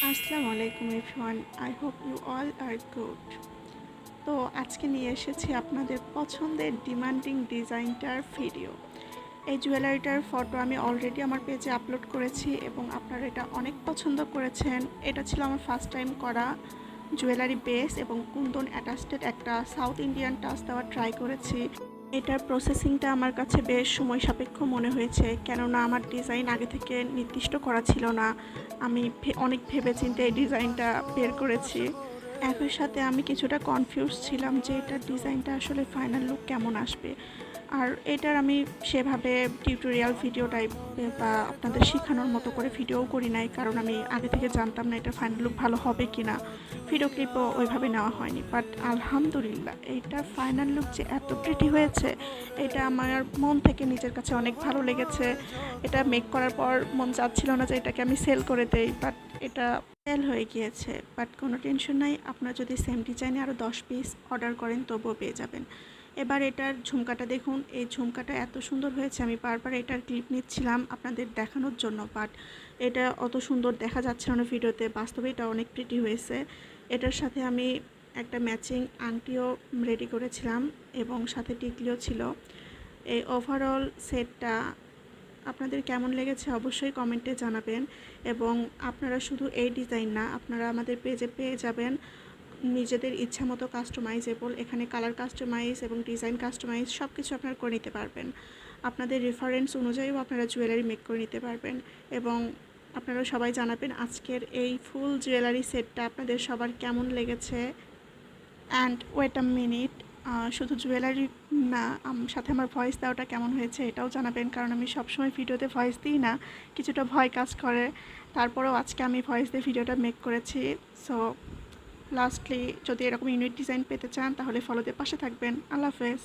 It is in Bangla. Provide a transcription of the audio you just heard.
আসসালামু আলাইকুম everyone, I hope you all are good. তো আজকে নিয়ে এসেছি আপনাদের পছন্দের ডিমান্ডিং ডিজাইনটার ভিডিও। এই জুয়েলারিটার ফটো আমি অলরেডি আমার পেজে আপলোড করেছি এবং আপনারা এটা অনেক পছন্দ করেছেন। এটা ছিল আমার ফার্স্ট টাইম করা জুয়েলারি বেস এবং কুন্দন অ্যাটাচড একটা সাউথ ইন্ডিয়ান টাচ দেওয়ার ট্রাই করেছি। এটার প্রসেসিংটা আমার কাছে বেশ সময় সাপেক্ষ মনে হয়েছে, কেননা আমার ডিজাইন আগে থেকে নির্দিষ্ট করা ছিল না। আমি অনেক ভেবেচিন্তে এই ডিজাইনটা বের করেছি। একই সাথে আমি কিছুটা কনফিউজ ছিলাম যে এটার ডিজাইনটা আসলে ফাইনাল লুক কেমন আসবে। আর এটার আমি সেভাবে টিউটোরিয়াল ভিডিও টাইপ বা আপনাদের শেখানোর মতো করে ভিডিও করি নাই, কারণ আমি আগে থেকে জানতাম না এটা ফাইনাল লুক ভালো হবে কি না। ভিডিও ক্লিপও ওইভাবে নেওয়া হয়নি, বাট আলহামদুলিল্লাহ এইটার ফাইনাল লুক যে এত প্রিটি হয়েছে, এটা আমার মন থেকে নিজের কাছে অনেক ভালো লেগেছে। এটা মেক করার পর মন চাচ্ছিল না যে এটাকে আমি সেল করে দেই, বাট এটা সেল হয়ে গিয়েছে। বাট কোনো টেনশন নাই, আপনারা যদি সেম ডিজাইনে আরও 10 পিস অর্ডার করেন তবুও পেয়ে যাবেন। এবার এটার ঝুমকাটা দেখুন, এই ঝুমকাটা এত সুন্দর হয়েছে। আমি বারবার এটার ক্লিপ নিচ্ছিলাম আপনাদের দেখানোর জন্য, বাট এটা অত সুন্দর দেখা যাচ্ছে না ভিডিওতে, বাস্তবে এটা অনেক প্রিটি হয়েছে। এটার সাথে আমি একটা ম্যাচিং আংটিও রেডি করেছিলাম এবং সাথে টিকলিও ছিল। এই ওভারঅল সেটটা আপনাদের কেমন লেগেছে অবশ্যই কমেন্টে জানাবেন। এবং আপনারা শুধু এই ডিজাইন না, আপনারা আমাদের পেজে পেয়ে যাবেন নিজেদের ইচ্ছা মতো কাস্টমাইজেবল। এখানে কালার কাস্টমাইজ এবং ডিজাইন কাস্টমাইজ সব কিছু আপনারা করে নিতে পারবেন। আপনাদের রেফারেন্স অনুযায়ীও আপনারা জুয়েলারি মেক করে নিতে পারবেন। এবং আপনারা সবাই জানাবেন আজকের এই ফুল জুয়েলারি সেটটা আপনাদের সবার কেমন লেগেছে। অ্যান্ড ওয়েট আ মিনিট, শুধু জুয়েলারি না, সাথে আমার ভয়েস দেওয়াটা কেমন হয়েছে এটাও জানাবেন, কারণ আমি সবসময় ভিডিওতে ভয়েস দিই না, কিছুটা ভয় কাজ করে। তারপরেও আজকে আমি ভয়েস দিয়ে ভিডিওটা মেক করেছি। সো লাস্টলি, যদি এরকম ইউনিক ডিজাইন পেতে চান তাহলে ফলো দিয়ে পাশে থাকবেন। আল্লাহ হাফেজ।